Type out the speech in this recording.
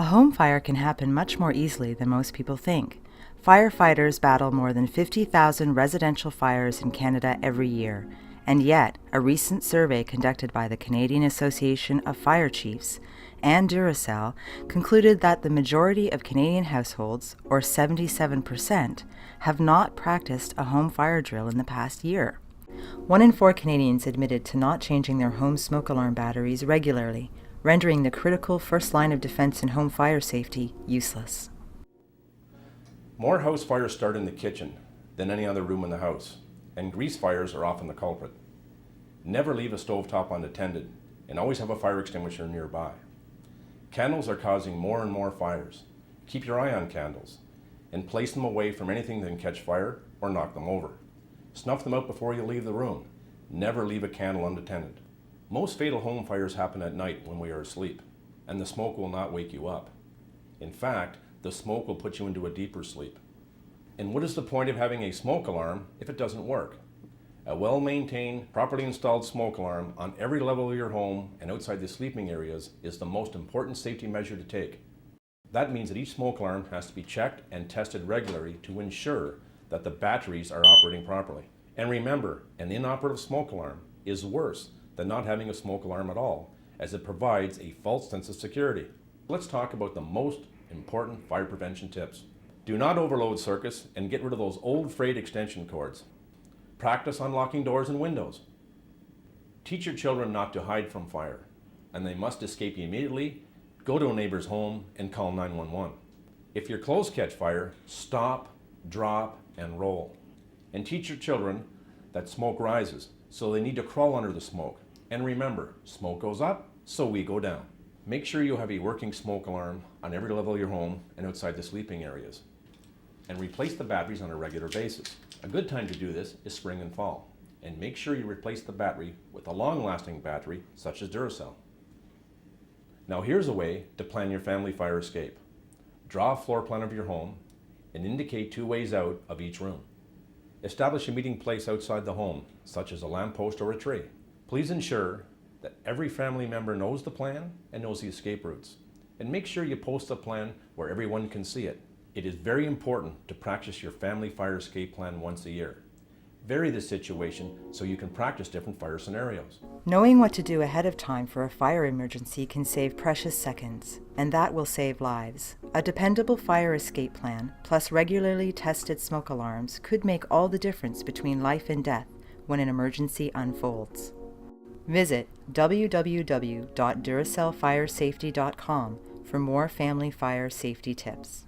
home fire can happen much more easily than most people think. Firefighters battle more than 50,000 residential fires in Canada every year, and yet a recent survey conducted by the Canadian Association of Fire Chiefs and Duracell concluded that the majority of Canadian households, or 77%, have not practiced a home fire drill in the past year. 1 in 4 Canadians admitted to not changing their home smoke alarm batteries regularly, rendering the critical first line of defense in home fire safety useless. More house fires start in the kitchen than any other room in the house, and grease fires are often the culprit. Never leave a stovetop unattended, and always have a fire extinguisher nearby. Candles are causing more and more fires. Keep your eye on candles, and place them away from anything that can catch fire or knock them over. Snuff them out before you leave the room. Never leave a candle unattended. Most fatal home fires happen at night when we are asleep, and the smoke will not wake you up. In fact, the smoke will put you into a deeper sleep. And what is the point of having a smoke alarm if it doesn't work? A well-maintained, properly installed smoke alarm on every level of your home and outside the sleeping areas is the most important safety measure to take. That means that each smoke alarm has to be checked and tested regularly to ensure that the batteries are operating properly. And remember, an inoperative smoke alarm is worse than not having a smoke alarm at all, as it provides a false sense of security. Let's talk about the most important fire prevention tips. Do not overload circuits and get rid of those old frayed extension cords. Practice unlocking doors and windows. Teach your children not to hide from fire, and they must escape immediately, go to a neighbor's home, and call 911. If your clothes catch fire, stop, drop, and roll. And teach your children that smoke rises, so they need to crawl under the smoke. And remember, smoke goes up, so we go down. Make sure you have a working smoke alarm on every level of your home and outside the sleeping areas. And replace the batteries on a regular basis. A good time to do this is spring and fall. And make sure you replace the battery with a long-lasting battery such as Duracell. Now here's a way to plan your family fire escape. Draw a floor plan of your home and indicate 2 ways out of each room. Establish a meeting place outside the home, such as a lamppost or a tree. Please ensure that every family member knows the plan and knows the escape routes. And make sure you post the plan where everyone can see it. It is very important to practice your family fire escape plan once a year. Vary the situation so you can practice different fire scenarios. Knowing what to do ahead of time for a fire emergency can save precious seconds, and that will save lives. A dependable fire escape plan, plus regularly tested smoke alarms, could make all the difference between life and death when an emergency unfolds. Visit www.duracellfiresafety.com for more family fire safety tips.